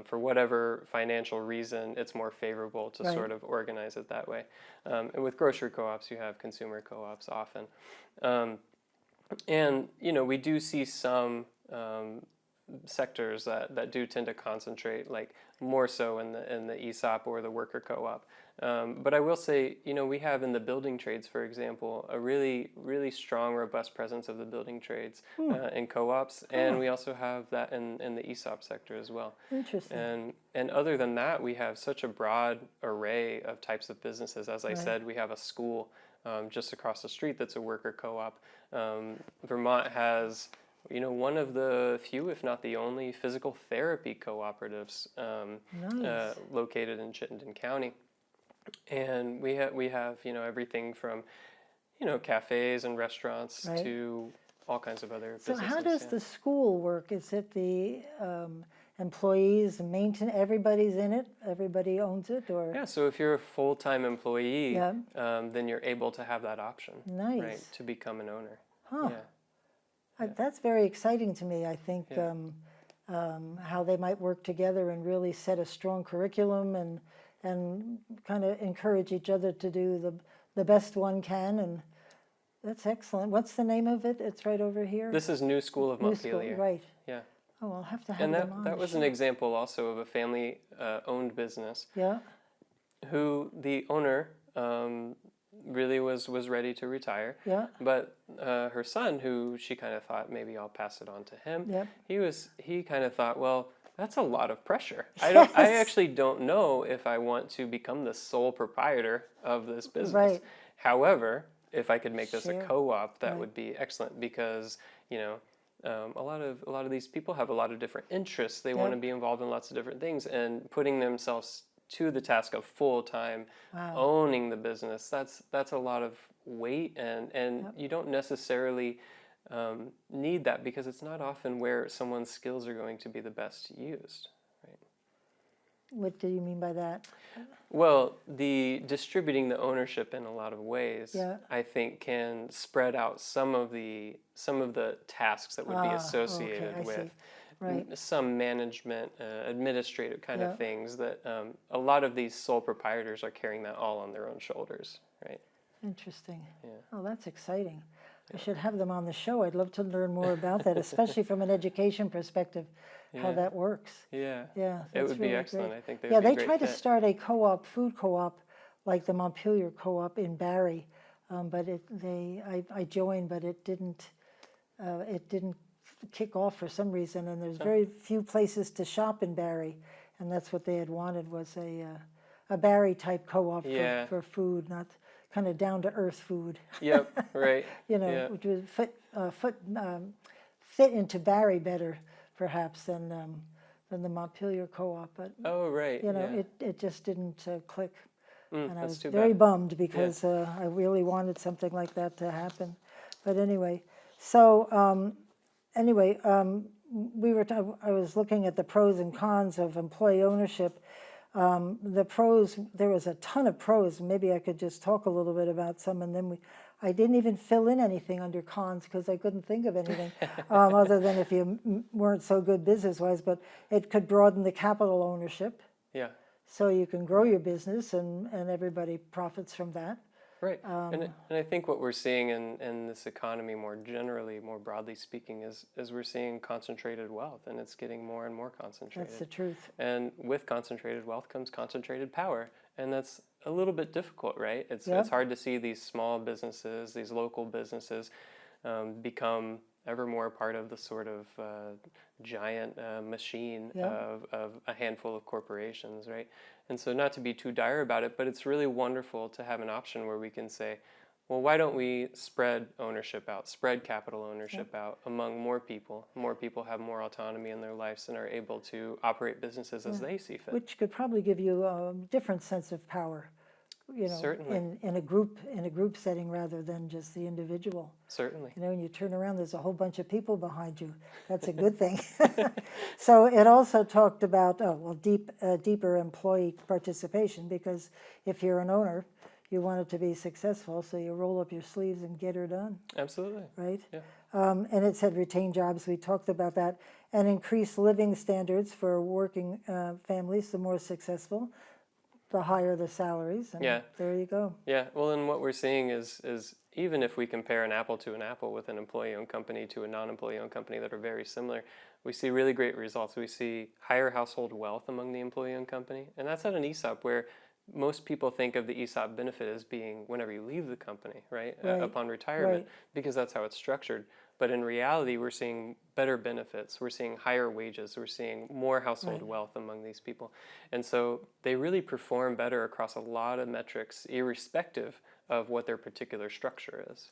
for whatever financial reason, it's more favorable to sort of organize it that way. And with grocery co-ops, you have consumer co-ops often. And, we do see some sectors that do tend to concentrate, like more so in the ESOP or the worker co-op. But I will say, we have in the building trades, for example, a really, really strong, robust presence of the building trades in co-ops, and we also have that in the ESOP sector as well. Interesting. And other than that, we have such a broad array of types of businesses. As I said, we have a school just across the street that's a worker co-op. Vermont has one of the few, if not the only, physical therapy cooperatives located in Chittenden County. And we have everything from cafes and restaurants to all kinds of other businesses. So how does the school work? Is it employees, maintenance, everybody's in it, everybody owns it, or? Yeah, so if you're a full-time employee, Yeah. then you're able to have that option, Nice. right, to become an owner. Huh. Yeah. That's very exciting to me. I think Yeah. how they might work together and really set a strong curriculum and kind of encourage each other to do the best one can. And that's excellent. What's the name of it? It's right over here. This is New School of New School, Montpelier. right? Yeah. Oh, I'll have to have And them on. that the was show. an example also of a family-owned business Yeah. who the owner really was ready to retire. Yeah. But her son, who she kind of thought maybe I'll pass it on to him, Yep. he kind of thought, well, that's a lot of pressure. I Yes. actually don't know if I want to become the sole proprietor of this business. Right. However, if I could make this a Share. co-op, that Right. would be excellent because, you know, a lot of these people have a lot of different interests. They want to Yep. be involved in lots of different things, and putting themselves to the task of full-time Wow. owning the business, that's a lot of weight, and Yep. you don't necessarily need that because it's not often where someone's skills are going to be the best used. What do you mean by that? Well, the distributing the ownership in a lot of ways, Yeah. I think, can spread out some of the tasks that would be associated okay, I with see. Right. some management, administrative kind Yeah. of things that a lot of these sole proprietors are carrying that all on their own shoulders, right? Interesting. Yeah. Oh, that's exciting. I should have them on the show. I'd love to learn more about that, especially from an education perspective, how Yeah. that works. Yeah. Yeah, It that's would be really excellent. great. I think they Yeah, would be a they great tried to fit. start a co-op, food co-op, like the Montpelier co-op in Barrie, but I joined, but it didn't kick off for some reason, and there's very few places to shop in Barrie, and that's what they had wanted was a Barrie type co-op Yeah. for food, not kind of down to earth food. Yep. Right. You know, Yeah. which would fit into Barrie better, perhaps, than the Montpelier co-op. But Oh, right. you know, yeah. it just didn't click, and I that's was too very bad. bummed because I really wanted something like that to happen. But anyway, so I was looking at the pros and cons of employee ownership. The pros, there was a ton of pros. Maybe I could just talk a little bit about some, and then I didn't even fill in anything under cons because I couldn't think of anything other than if you weren't so good business-wise, but it could broaden the capital ownership, Yeah. so you can grow your business and everybody profits from that. Right. And I think what we're seeing in this economy more generally, more broadly speaking, is we're seeing concentrated wealth, and it's getting more and more concentrated. That's the truth. And with concentrated wealth comes concentrated power, and that's a little bit difficult, right? It's hard to see these small businesses, these local businesses, become ever more part of the sort of giant machine of a handful of corporations, right? And so not to be too dire about it, but it's really wonderful to have an option where we can say, well, why don't we spread ownership out, spread capital ownership out among more people? More people have more autonomy in their lives and are able to operate businesses as they see fit. Which could probably give you a different sense of power, you know, Certainly. in a group setting rather than just the individual. Certainly. You know, when you turn around, there's a whole bunch of people behind you. That's a good thing. So it also talked about deeper employee participation, because if you're an owner, you want it to be successful, so you roll up your sleeves and get her done, Absolutely. right? Yeah. And it said retain jobs. We talked about that, and increase living standards for working families. The more successful, the higher the salaries. And Yeah. there you go. Yeah, well, and what we're seeing is even if we compare an apple to an apple with an employee-owned company to a non-employee-owned company that are very similar, we see really great results. We see higher household wealth among the employee-owned company, and that's at an ESOP where most people think of the ESOP benefit as being whenever you leave the company, right? Right. Upon retirement, Right. because that's how it's structured. But in reality, we're seeing better benefits. We're seeing higher wages. We're seeing more household wealth among these people. And so they really perform better across a lot of metrics, irrespective of what their particular structure is.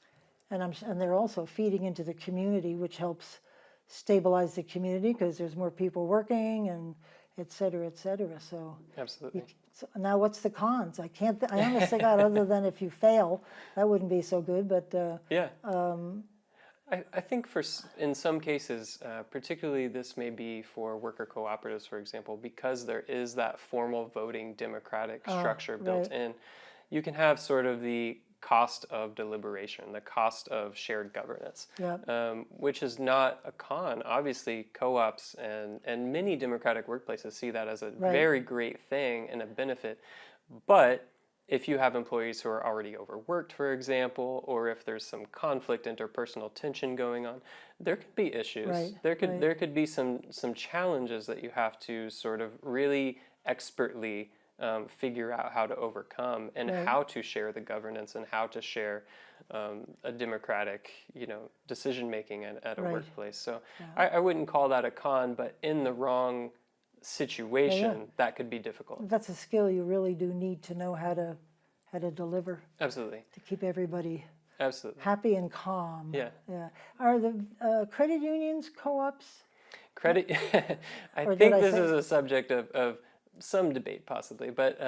And they're also feeding into the community, which helps stabilize the community because there's more people working, and et cetera, et cetera. So Absolutely. so now what's the cons? I honestly got, other than if you fail, that wouldn't be so good, but Yeah. I think in some cases, particularly this may be for worker cooperatives, for example, because there is that formal voting democratic structure built right. in, you can have sort of the cost of deliberation, the cost of shared governance, Yep. which is not a con. Obviously, co-ops and many democratic workplaces see that as a Right. very great thing and a benefit. But if you have employees who are already overworked, for example, or if there's some conflict, interpersonal tension going on, there could be issues. Right, There could be some challenges that you have to sort of really expertly figure out how to overcome, and Right. how to share the governance, and how to share a democratic, decision making at a Right. workplace. So I wouldn't call that a con, but in the wrong situation, that could be difficult. That's a skill you really do need to know how to deliver Absolutely. to keep everybody Absolutely. happy and calm. Yeah. Yeah. Are the credit unions co-ops? Credit, I Or did think I this say- is a subject of some debate possibly, but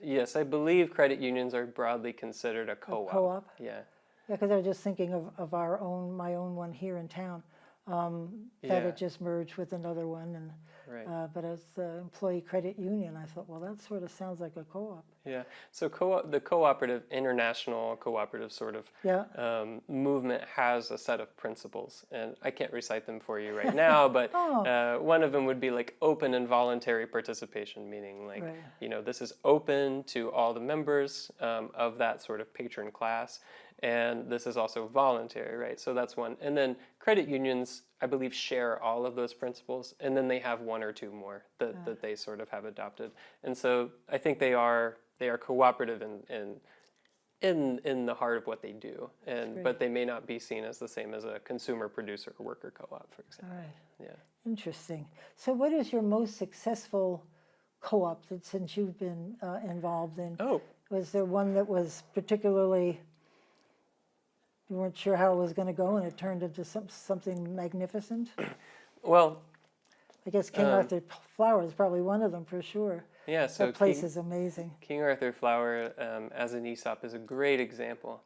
yes, I believe credit unions are broadly considered a co-op. co-op? Yeah. Yeah, because I was just thinking of my own one here in town, that Yeah. it just merged with another one, and Right. but as the employee credit union, I thought, well, that sort of sounds like a co-op. Yeah. So the international cooperative sort of Yeah. movement has a set of principles, and I can't recite them for you right now, but Oh. one of them would be like open and voluntary participation, meaning like, Right. this is open to all the members of that sort of patron class, and this is also voluntary, right? So that's one. And then credit unions, I believe, share all of those principles, and then they have one or two more that they sort of have adopted. And so I think they are cooperative in the heart of what they do, but they may not be seen as the same as a consumer producer or worker co-op, for example. All right. Yeah. Interesting. So what is your most successful co-op that since you've been involved in? Oh. Was there one that was particularly, you weren't sure how it was going to go and it turned into something magnificent? Well, I guess King Arthur Flower is probably one of them for sure. yeah. So That place is amazing. King Arthur Flower, as an ESOP, is a great example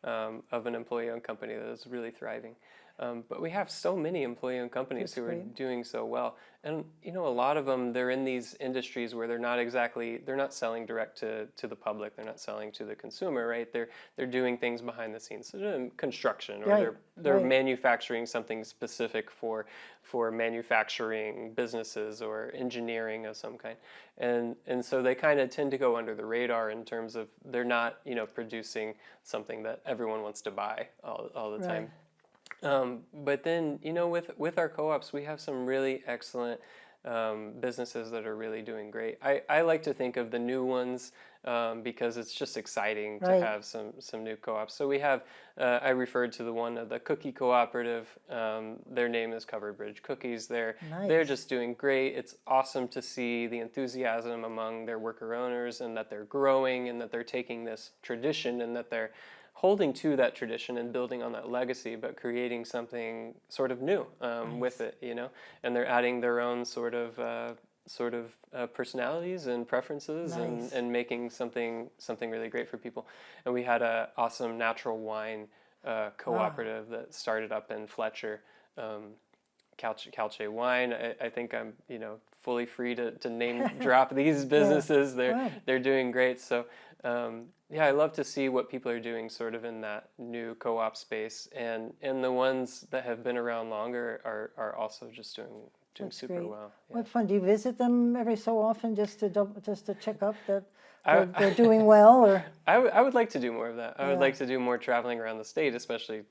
of an employee-owned company that is really thriving. But we have so many employee-owned companies That's who are great. doing so well, and a lot of them, they're in these industries where they're not selling direct to the public, they're not selling to the consumer, right? They're doing things behind the scenes, so they're doing construction, or Right, they're right. manufacturing something specific for manufacturing businesses or engineering of some kind, and so they kind of tend to go under the radar in terms of they're not producing something that everyone wants to buy all the time. But then, with our co-ops, we have some really excellent businesses that are really doing great. I like to think of the new ones because it's just exciting to Right. have some new co-ops. So we have, I referred to the Cookie Cooperative. Their name is Covered Bridge Cookies. They're Nice. just doing great. It's awesome to see the enthusiasm among their worker owners, and that they're growing, and that they're taking this tradition, and that they're holding to that tradition and building on that legacy, but creating something sort of new with it, and they're adding their own sort of personalities and preferences, Nice. and making something really great for people. And we had an awesome natural wine cooperative that started up in Fletcher. Calce Wine. I think I'm fully free to name drop these businesses. They're doing great. So I love to see what people are doing sort of in that new co-op space, and the ones that have been around longer are also just doing That's super great. well. Yeah. What fun! Do you visit them every so often just to check up that they're doing well? Or I would like to do more of that. I would Yeah. like to do more traveling around the state, especially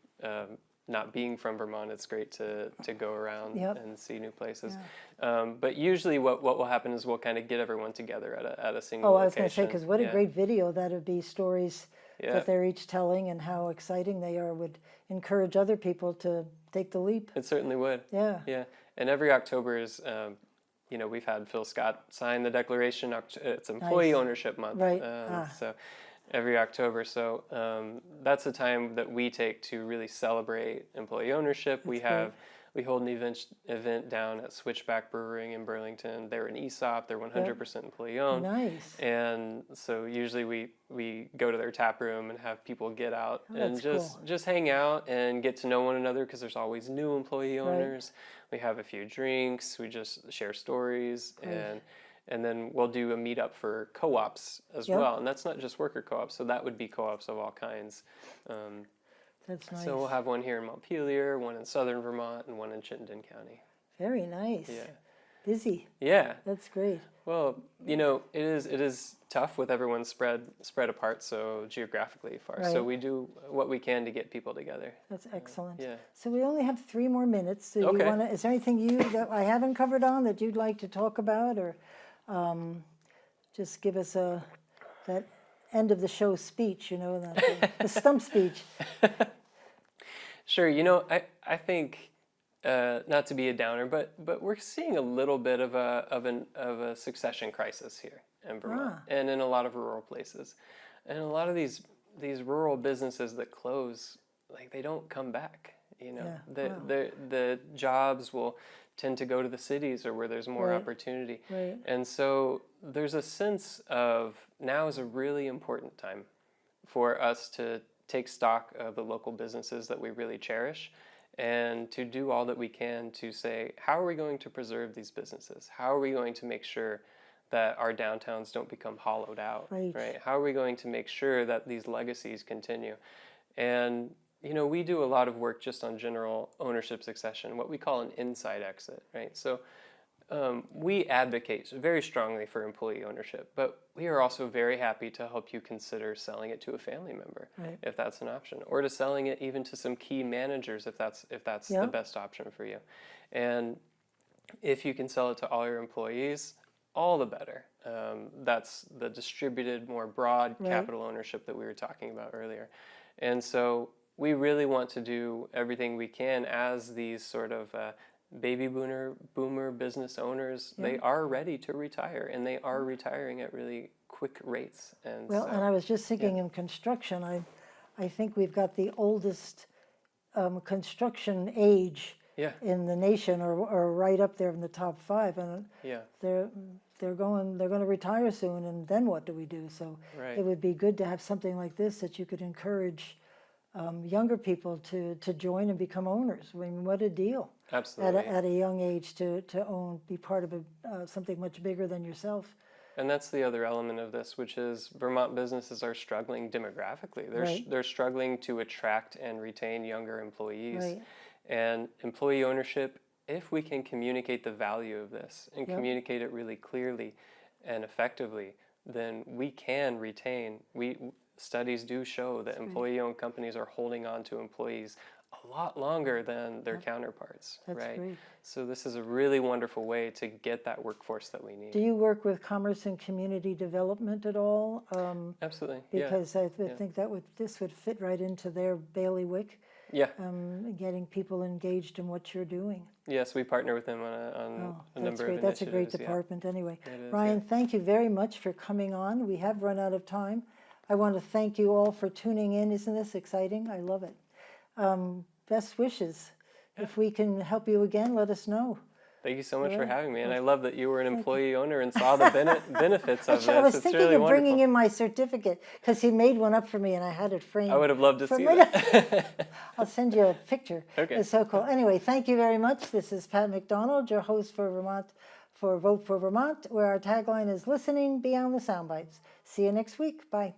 not being from Vermont. It's great to go around Yep. and see new places. But usually what will happen is we'll kind of get everyone together at a single I was going to say, location. because what a Yeah. great video that would be, stories Yeah. that they're each telling and how exciting they are would encourage other people to take the leap. It certainly would. Yeah. Yeah. And every October is, we've had Phil Scott sign the declaration. It's Employee Nice. Ownership Month. Right. So every October. So that's the time that we take to really celebrate employee ownership. We have we hold an event down at Switchback Brewing in Burlington. They're an ESOP. They're 100% employee owned. Nice. And so usually we go to their tap room and have people get out and just hang out and get to know one another, because there's always new employee owners. We have a few drinks. We just share stories, and then we'll do a meetup for co-ops as well. And that's not just worker co-ops. So that would be co-ops of all kinds. That's nice. So we'll have one here in Montpelier, one in southern Vermont, and one in Chittenden County. Very nice. Yeah. Busy. Yeah. That's great. Well, it is tough with everyone spread apart so geographically far. Right. So we do what we can to get people together. That's excellent. Yeah. So we only have 3 more minutes. So Okay. is there anything that I haven't covered on that you'd like to talk about, or just give us that end of the show speech, the stump speech? Sure. I think not to be a downer, but we're seeing a little bit of a succession crisis here in Vermont and in a lot of rural places, and a lot of these rural businesses that close, like, they don't come back. The jobs will tend to go to the cities, or where there's more opportunity. Right. And so there's a sense of now is a really important time for us to take stock of the local businesses that we really cherish, and to do all that we can to say, how are we going to preserve these businesses? How are we going to make sure that our downtowns don't become hollowed out? Right? How are we going to make sure that these legacies continue? And we do a lot of work just on general ownership succession, what we call an inside exit, right? So we advocate very strongly for employee ownership, but we are also very happy to help you consider selling it to a family member, if that's an option, or to selling it even to some key managers if that's the best option for you. And if you can sell it to all your employees, all the better. That's the distributed, more broad capital ownership that we were talking about earlier. And so we really want to do everything we can as these sort of baby boomer business owners. They are ready to retire, and they are retiring at really quick rates. And and I was just thinking in construction, I think we've got the oldest construction age in the nation, or right up there in the top 5, and they're going to retire soon, and then what do we do? So it would be good to have something like this that you could encourage younger people to join and become owners. I mean, what a deal! Absolutely. At a young age to own, be part of something much bigger than yourself. And that's the other element of this, which is Vermont businesses are struggling demographically. They're struggling to attract and retain younger employees. And employee ownership, if we can communicate the value of this and communicate it really clearly and effectively, then we can retain. Studies do show that employee-owned companies are holding on to employees a lot longer than their counterparts. That's great. So this is a really wonderful way to get that workforce that we need. Do you work with commerce and community development at all? Absolutely. Because I think this would fit right into their bailiwick. Yeah. Getting people engaged in what you're doing. Yes, we partner with them on a number of initiatives. That's a great department anyway. Ryan, thank you very much for coming on. We have run out of time. I want to thank you all for tuning in. Isn't this exciting? I love it. Best wishes. If we can help you again, let us know. Thank you so much for having me. And I love that you were an employee owner and saw the benefits of this. I was it's thinking really of wonderful. bringing in my certificate, because he made one up for me and I had it framed. I would have loved to see that. I'll send you a picture. Okay. It's so cool. Anyway, thank you very much. This is Pat McDonald, your host for Vote for Vermont, where our tagline is listening beyond the sound bites. See you next week. Bye.